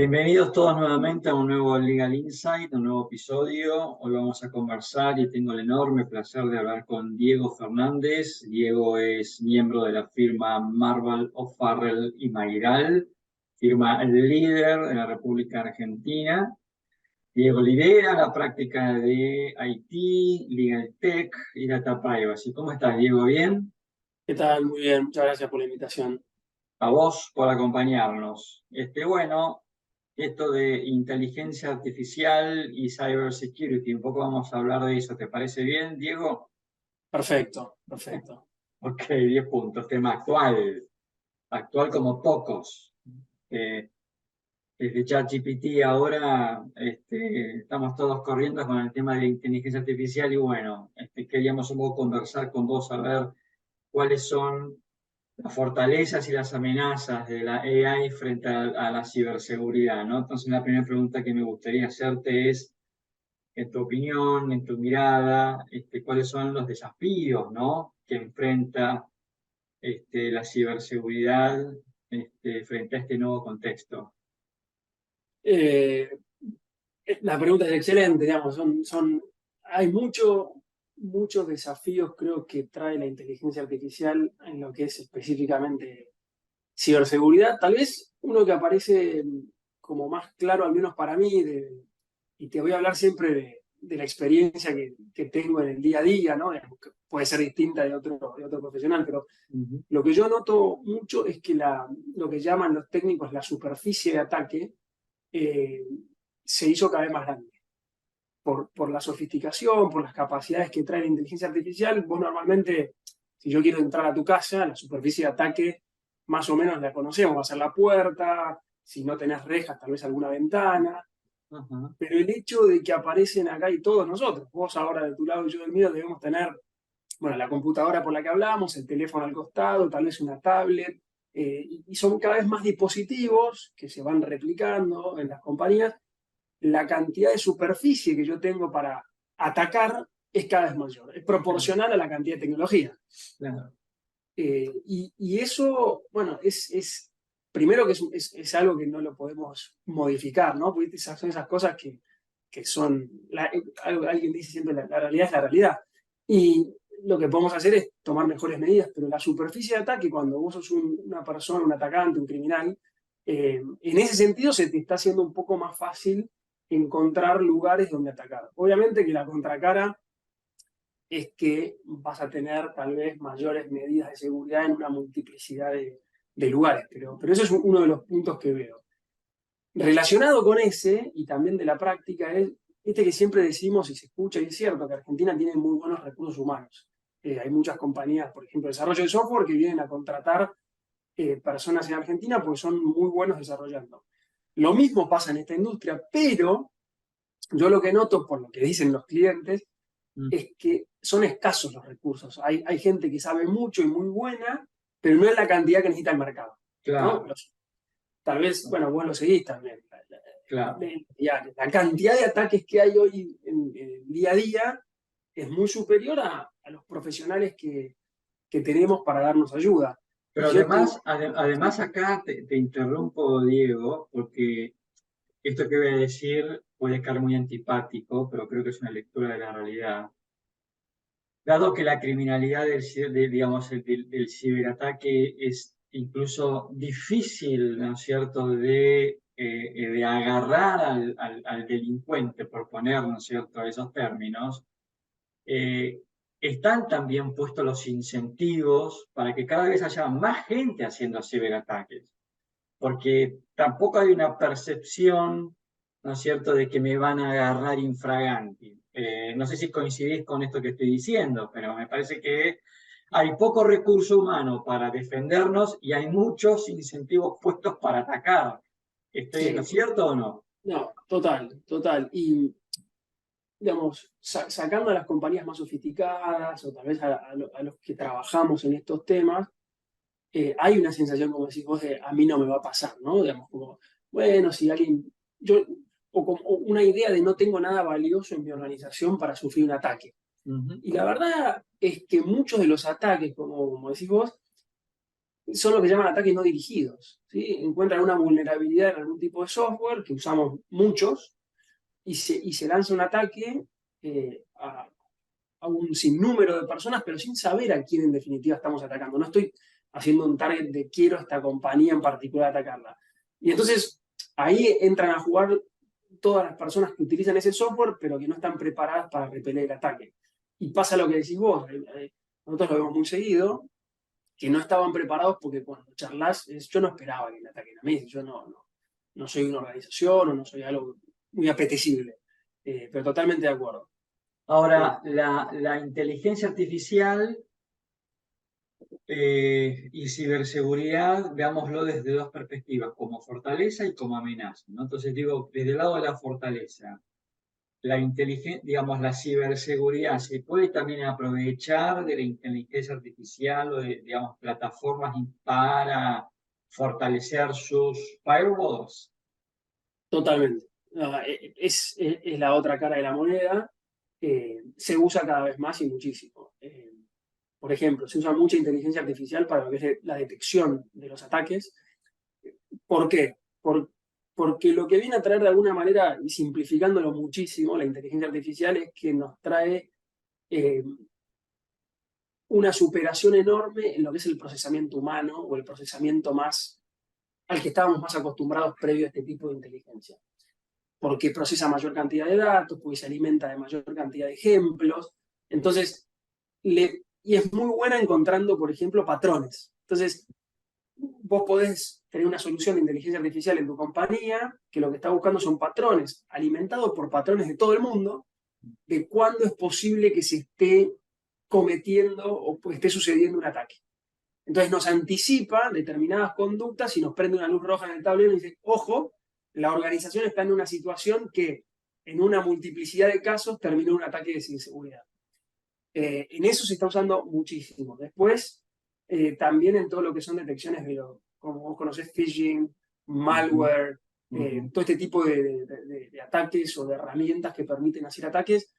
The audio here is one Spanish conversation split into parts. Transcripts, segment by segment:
Bienvenidos todos nuevamente a un nuevo Legal Insight, un nuevo episodio. Hoy vamos a conversar y tengo el enorme placer de hablar con Diego Fernández. Diego es miembro de la firma Marval O'Farrell y Mayral, firma líder de la República Argentina. Diego lidera la práctica de IT, Legal Tech y Data Privacy. ¿Cómo estás, Diego? ¿Bien? ¿Qué tal? Muy bien, muchas gracias por la invitación. A vos por acompañarnos. Bueno, esto de inteligencia artificial y cybersecurity, un poco vamos a hablar de eso. ¿Te parece bien, Diego? Perfecto, perfecto. Ok, 10 puntos. Tema actual, actual como pocos. Eh, Desde ChatGPT ahora estamos todos corriendo con el tema de la inteligencia artificial y bueno, queríamos un poco conversar con vos a ver cuáles son las fortalezas y las amenazas de la AI frente a la ciberseguridad, ¿no? Entonces, la primera pregunta que me gustaría hacerte es, en tu opinión, en tu mirada, ¿cuáles son los desafíos, ¿no?, que enfrenta la ciberseguridad frente a este nuevo contexto? Eh, la pregunta es excelente, digamos, hay muchos desafíos creo que trae la inteligencia artificial en lo que es específicamente ciberseguridad. Tal vez uno que aparece como más claro, al menos para mí, y te voy a hablar siempre de la experiencia que tengo en el día a día, ¿no? Digamos, que puede ser distinta de otro profesional, pero Ujú. lo que yo noto mucho es que lo que llaman los técnicos la superficie de ataque eh, se hizo cada vez más grande. Por la sofisticación, por las capacidades que trae la inteligencia artificial, vos normalmente, si yo quiero entrar a tu casa, la superficie de ataque más o menos la conocemos, va a ser la puerta, si no tenés rejas, tal vez alguna ventana, Ajá. pero el hecho de que aparecen acá y todos nosotros, vos ahora de tu lado y yo del mío, debemos tener, bueno, la computadora por la que hablamos, el teléfono al costado, tal vez una tablet, y son cada vez más dispositivos que se van replicando en las compañías. La cantidad de superficie que yo tengo para atacar es cada vez mayor, es Claro, proporcional a la cantidad de tecnología. claro. Y eso, bueno, primero que es algo que no lo podemos modificar, ¿no? Porque son esas cosas que son, alguien dice siempre, la realidad es la realidad. Y lo que podemos hacer es tomar mejores medidas, pero la superficie de ataque, cuando vos sos una persona, un atacante, un criminal, en ese sentido se te está haciendo un poco más fácil encontrar lugares donde atacar. Obviamente que la contracara es que vas a tener tal vez mayores medidas de seguridad en una multiplicidad de lugares, pero eso es uno de los puntos que veo. Relacionado con ese, y también de la práctica, es que siempre decimos, y se escucha, y es cierto, que Argentina tiene muy buenos recursos humanos. Hay muchas compañías, por ejemplo, de desarrollo de software, que vienen a contratar personas en Argentina porque son muy buenos desarrollando. Lo mismo pasa en esta industria, pero yo lo que noto, por lo que dicen los clientes, Mm. es que son escasos los recursos. Hay gente que sabe mucho y muy buena, pero no es la cantidad que necesita el mercado, ¿no? Claro, Tal vez, bueno, vos lo seguís también. claro. La cantidad de ataques que hay hoy en el día a día es muy superior a los profesionales que tenemos para darnos ayuda. Pero Y yo tengo... además, además acá te interrumpo, Diego, porque esto que voy a decir puede caer muy antipático, pero creo que es una lectura de la realidad. Dado que la criminalidad digamos, del ciberataque es incluso difícil, ¿no es cierto?, de agarrar al delincuente, por poner, ¿no es cierto?, esos términos, eh, están también puestos los incentivos para que cada vez haya más gente haciendo ciberataques, porque tampoco hay una percepción, ¿no es cierto?, de que me van a agarrar infraganti. No sé si coincidís con esto que estoy diciendo, pero me parece que hay poco recurso humano para defendernos y hay muchos incentivos puestos para atacar. ¿Estoy en lo Sí, cierto o no? no, total, total. Y, digamos, sacando a las compañías más sofisticadas o tal vez a los que trabajamos en estos temas, hay una sensación, como decís vos, de a mí no me va a pasar, ¿no? Digamos, como, bueno, si alguien, yo, o como una idea de no tengo nada valioso en mi organización para sufrir un ataque. Ujú. Y la verdad es que muchos de los ataques, como decís vos, son lo que llaman ataques no dirigidos, ¿sí? Encuentran una vulnerabilidad en algún tipo de software, que usamos muchos, y se lanza un ataque a un sinnúmero de personas, pero sin saber a quién en definitiva estamos atacando. No estoy haciendo un target de quiero a esta compañía en particular atacarla. Y entonces ahí entran a jugar todas las personas que utilizan ese software, pero que no están preparadas para repeler el ataque. Y pasa lo que decís vos, nosotros lo vemos muy seguido, que no estaban preparados porque cuando charlas, yo no esperaba que me ataquen a mí, yo no soy una organización o no soy algo muy apetecible, pero totalmente de acuerdo. Ahora, la inteligencia artificial y ciberseguridad, veámoslo desde dos perspectivas, como fortaleza y como amenaza, ¿no? Entonces digo, desde el lado de la fortaleza, la inteligencia, digamos, la ciberseguridad se puede también aprovechar de la inteligencia artificial o de, digamos, plataformas para fortalecer sus firewalls. Totalmente. Es la otra cara de la moneda. Se usa cada vez más y muchísimo. Por ejemplo, se usa mucha inteligencia artificial para lo que es la detección de los ataques. ¿Por qué? Porque lo que viene a traer de alguna manera, y simplificándolo muchísimo, la inteligencia artificial es que nos trae eh, una superación enorme en lo que es el procesamiento humano o el procesamiento más al que estábamos más acostumbrados previo a este tipo de inteligencia. Porque procesa mayor cantidad de datos, porque se alimenta de mayor cantidad de ejemplos. Entonces, y es muy buena encontrando, por ejemplo, patrones. Entonces, vos podés tener una solución de inteligencia artificial en tu compañía que lo que está buscando son patrones alimentados por patrones de todo el mundo, de cuándo es posible que se esté cometiendo o esté sucediendo un ataque. Entonces nos anticipa determinadas conductas y nos prende una luz roja en el tablero y dice, ojo, la organización está en una situación que en una multiplicidad de casos terminó un ataque de inseguridad. En eso se está usando muchísimo. Después, también en todo lo que son detecciones de, como vos conocés, phishing, Ujú, malware, ujú. todo este tipo de ataques o de herramientas que permiten hacer ataques,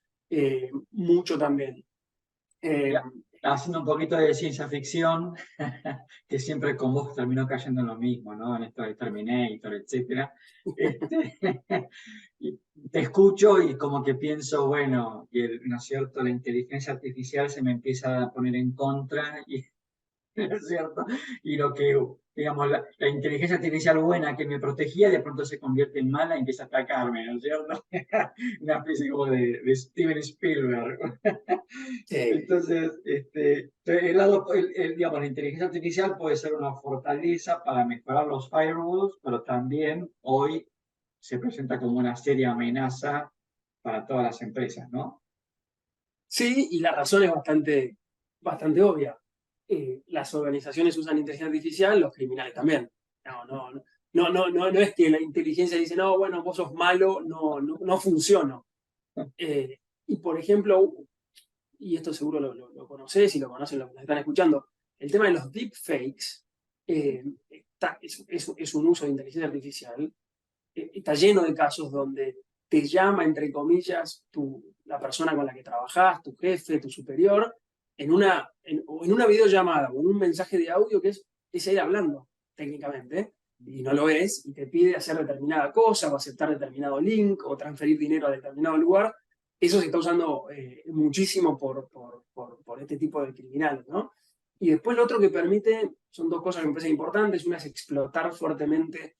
mucho también. Eh, Ya, haciendo un poquito de ciencia ficción, que siempre con vos terminó cayendo en lo mismo, ¿no? En esto de Terminator, etcétera. Este, y te escucho y como que pienso, bueno, ¿no es cierto? La inteligencia artificial se me empieza a poner en contra y ¿no es cierto? Y lo que, digamos, la inteligencia artificial buena que me protegía, de pronto se convierte en mala y empieza a atacarme, ¿no es cierto? Una especie como de Steven Spielberg. Entonces, digamos, la inteligencia artificial puede ser una fortaleza para mejorar los firewalls, pero también hoy se presenta como una seria amenaza para todas las empresas, ¿no? sí, y la razón es bastante obvia. Las organizaciones usan inteligencia artificial, los criminales también. No es que la inteligencia dice, no, bueno, vos sos malo, no funciona. Y por ejemplo, y esto seguro lo conocés y lo conocen los que nos están escuchando, el tema de los deepfakes es un uso de inteligencia artificial, está lleno de casos donde te llama, entre comillas, la persona con la que trabajás, tu jefe, tu superior, o en una videollamada o en un mensaje de audio que es él hablando, técnicamente, y no lo es, y te pide hacer determinada cosa, o aceptar determinado link, o transferir dinero a determinado lugar. Eso se está usando muchísimo por este tipo de criminales, ¿no? Y después lo otro que permite, son dos cosas que me parecen importantes. Una es explotar fuertemente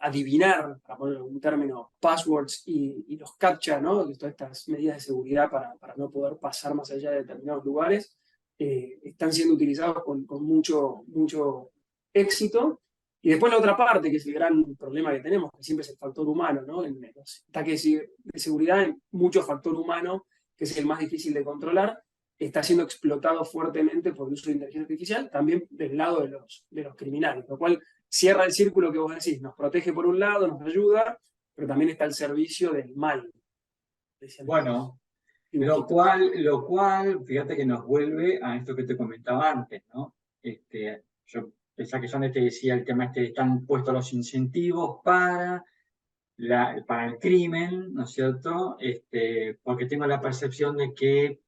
adivinar, para poner un término, passwords y los captcha, ¿no? Todas estas medidas de seguridad para no poder pasar más allá de determinados lugares, están siendo utilizados con mucho éxito. Y después la otra parte, que es el gran problema que tenemos, que siempre es el factor humano, ¿no? En los ataques de seguridad hay mucho factor humano, que es el más difícil de controlar, está siendo explotado fuertemente por el uso de inteligencia artificial, también del lado de los criminales, lo cual cierra el círculo que vos decís, nos protege por un lado, nos ayuda, pero también está al servicio del mal, decían los Bueno, dibujitos. lo cual, fíjate que nos vuelve a esto que te comentaba antes, ¿no? Yo pensaba que yo te decía el tema este, están puestos los incentivos para el crimen, ¿no es cierto? Porque tengo la percepción de que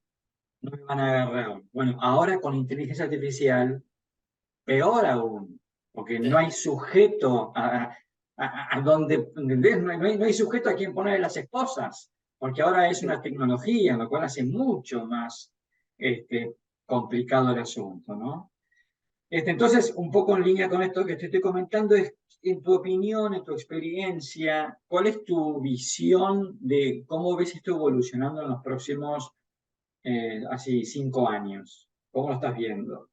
no me van a agarrar. Bueno, ahora con inteligencia artificial peor aún, porque no Sí, hay sujeto a donde, ¿entendés? No hay sujeto a quien poner las esposas, porque ahora es sí. una tecnología, lo cual hace mucho más complicado el asunto, ¿no? Entonces, un poco en línea con esto que te estoy comentando, es, en tu opinión, en tu experiencia, ¿cuál es tu visión de cómo ves esto evolucionando en los próximos, así, 5 años? ¿Cómo lo estás viendo?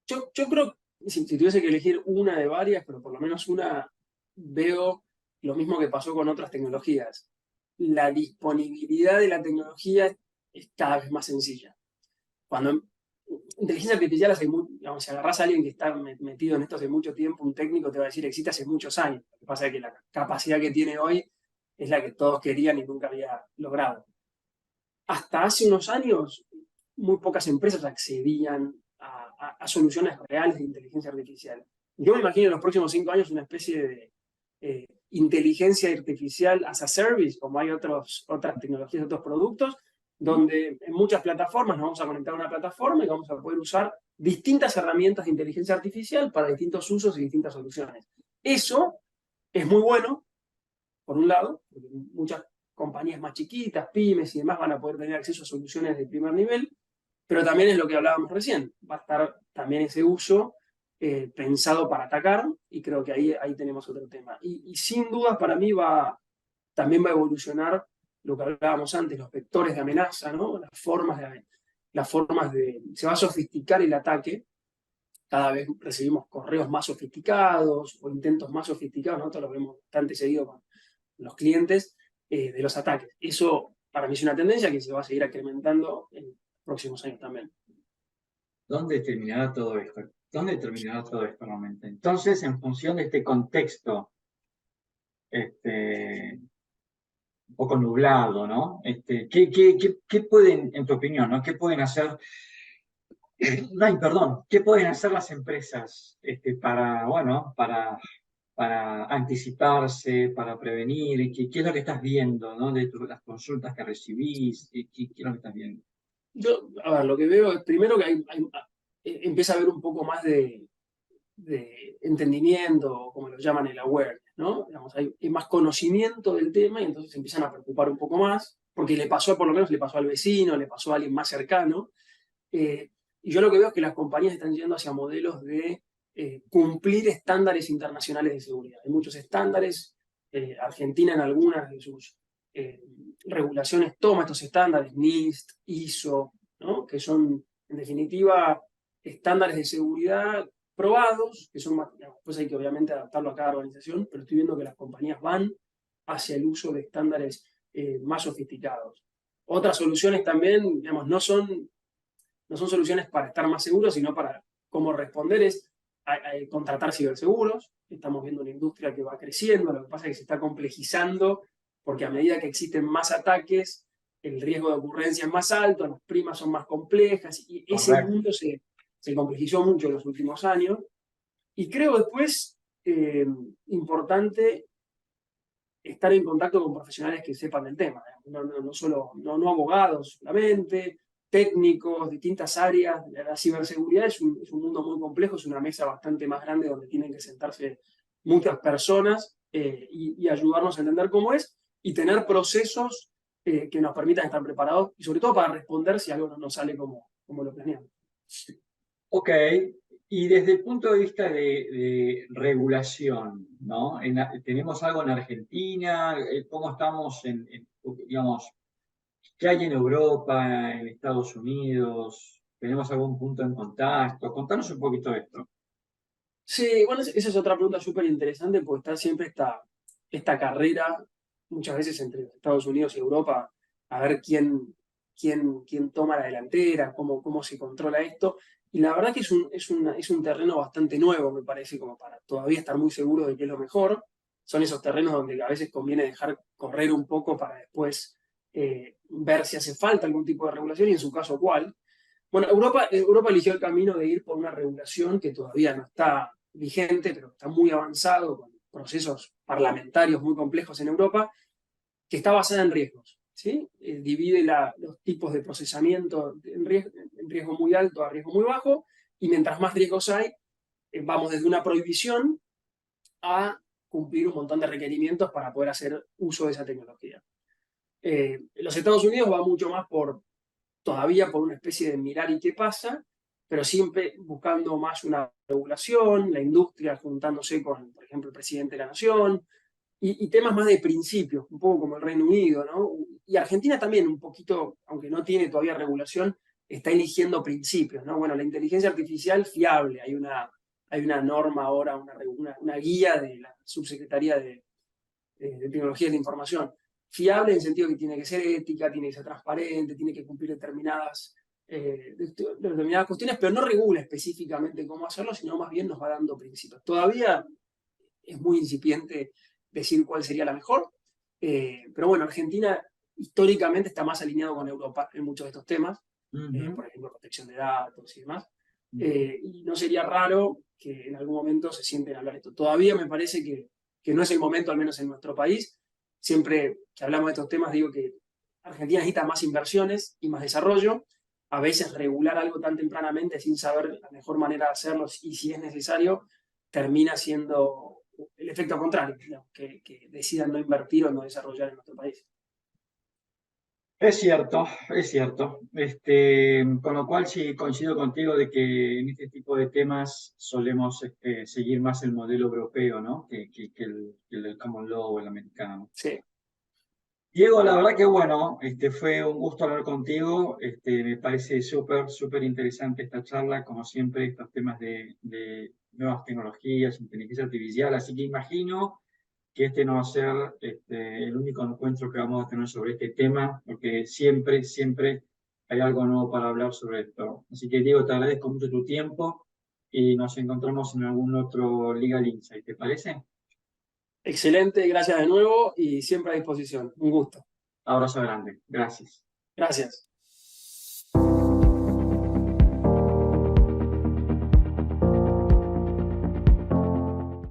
Yo creo, si tuviese que elegir una de varias, pero por lo menos una, veo lo mismo que pasó con otras tecnologías. La disponibilidad de la tecnología es cada vez más sencilla. Cuando inteligencia artificial hace digamos, si agarrás a alguien que está metido en esto hace mucho tiempo, un técnico te va a decir existe hace muchos años. Lo que pasa es que la capacidad que tiene hoy es la que todos querían y nunca había logrado. Hasta hace unos años, muy pocas empresas accedían a soluciones reales de inteligencia artificial. Yo me imagino en los próximos 5 años una especie de inteligencia artificial as a service, como hay otras tecnologías, otros productos, donde en muchas plataformas nos vamos a conectar a una plataforma y vamos a poder usar distintas herramientas de inteligencia artificial para distintos usos y distintas soluciones. Eso es muy bueno, por un lado, porque muchas compañías más chiquitas, pymes y demás van a poder tener acceso a soluciones de primer nivel, pero también es lo que hablábamos recién, va a estar también ese uso pensado para atacar y creo que ahí tenemos otro tema. Y sin dudas para mí también va a evolucionar lo que hablábamos antes, los vectores de amenaza, ¿no? Se va a sofisticar el ataque, cada vez recibimos correos más sofisticados o intentos más sofisticados, nosotros lo vemos bastante seguido con los clientes de los ataques. Eso para mí es una tendencia que se va a seguir incrementando en los próximos años también. ¿Dónde terminará todo esto? ¿Dónde terminará todo esto realmente? Entonces, en función de este contexto, este, un poco nublado, ¿no? ¿Qué pueden, en tu opinión, ¿no? ¿Qué pueden hacer? Ay, perdón, ¿qué pueden hacer las empresas para, bueno, para anticiparse, para prevenir? ¿Qué es lo que estás viendo, ¿no? De las consultas que recibís, ¿qué es lo que estás viendo? Yo, a ver, lo que veo es primero que empieza a haber un poco más de entendimiento, como lo llaman el awareness, ¿no? Digamos, hay más conocimiento del tema y entonces se empiezan a preocupar un poco más, porque le pasó, por lo menos le pasó al vecino, le pasó a alguien más cercano. Eh, y yo lo que veo es que las compañías están yendo hacia modelos de cumplir estándares internacionales de seguridad. Hay muchos estándares, Argentina en algunas de sus eh, regulaciones toma estos estándares, NIST, ISO, ¿no? Que son, en definitiva, estándares de seguridad probados, que son más, pues hay que obviamente adaptarlo a cada organización, pero estoy viendo que las compañías van hacia el uso de estándares más sofisticados. Otras soluciones también, digamos, no son soluciones para estar más seguros, sino para cómo responder es contratar ciberseguros. Estamos viendo una industria que va creciendo, lo que pasa es que se está complejizando porque a medida que existen más ataques, el riesgo de ocurrencia es más alto, las primas son más complejas y ese Correcto. mundo se complejizó mucho en los últimos años. Y creo después importante estar en contacto con profesionales que sepan del tema, no solo, no abogados solamente, técnicos, distintas áreas. La ciberseguridad es un mundo muy complejo, es una mesa bastante más grande donde tienen que sentarse muchas personas y ayudarnos a entender cómo es y tener procesos que nos permitan estar preparados y sobre todo para responder si algo no nos sale como lo planeamos. Ok, y desde el punto de vista de regulación, ¿no? ¿Tenemos algo en Argentina? ¿Cómo estamos digamos, qué hay en Europa, en Estados Unidos? ¿Tenemos algún punto en contacto? Contanos un poquito de esto. Sí, bueno, esa es otra pregunta súper interesante porque está siempre esta carrera, muchas veces entre Estados Unidos y Europa, a ver quién toma la delantera, cómo se controla esto. Y la verdad que es un terreno bastante nuevo, me parece, como para todavía estar muy seguro de que es lo mejor. Son esos terrenos donde a veces conviene dejar correr un poco para después ver si hace falta algún tipo de regulación y en su caso cuál. Bueno, Europa eligió el camino de ir por una regulación que todavía no está vigente, pero está muy avanzado, con procesos parlamentarios muy complejos en Europa, que está basada en riesgos. ¿Sí? Divide los tipos de procesamiento en riesgo muy alto a riesgo muy bajo y mientras más riesgos hay, vamos desde una prohibición a cumplir un montón de requerimientos para poder hacer uso de esa tecnología. Los Estados Unidos va mucho más todavía por una especie de mirar y qué pasa, pero siempre buscando más una regulación, la industria juntándose con, por ejemplo, el presidente de la nación, y temas más de principios, un poco como el Reino Unido, ¿no? Y Argentina también un poquito, aunque no tiene todavía regulación, está eligiendo principios, ¿no? Bueno, la inteligencia artificial fiable, hay una norma ahora, una guía de la Subsecretaría de Tecnologías de Información, fiable en el sentido que tiene que ser ética, tiene que ser transparente, tiene que cumplir determinadas cuestiones, pero no regula específicamente cómo hacerlo, sino más bien nos va dando principios. Todavía es muy incipiente decir cuál sería la mejor, pero bueno, Argentina históricamente está más alineado con Europa en muchos de estos temas, por ejemplo, protección de datos y demás, y no sería raro que en algún momento se sienten a hablar de esto. Todavía me parece que no es el momento, al menos en nuestro país. Siempre que hablamos de estos temas digo que Argentina necesita más inversiones y más desarrollo. A veces regular algo tan tempranamente sin saber la mejor manera de hacerlo y si es necesario, termina siendo el efecto contrario, ¿no? Que decidan no invertir o no desarrollar en nuestro país. Es cierto, es cierto. Con lo cual sí coincido contigo de que en este tipo de temas solemos seguir más el modelo europeo, ¿no? Que el del common law o el americano. Sí, Diego, la verdad que bueno, fue un gusto hablar contigo. Me parece súper, súper interesante esta charla, como siempre, estos temas de nuevas tecnologías, inteligencia artificial. Así que imagino que este no va a ser el único encuentro que vamos a tener sobre este tema, porque siempre, siempre hay algo nuevo para hablar sobre esto. Así que, Diego, te agradezco mucho tu tiempo y nos encontramos en algún otro Legal Insight, ¿te parece? excelente, gracias de nuevo y siempre a disposición. Un gusto. Abrazo grande. Gracias. Gracias.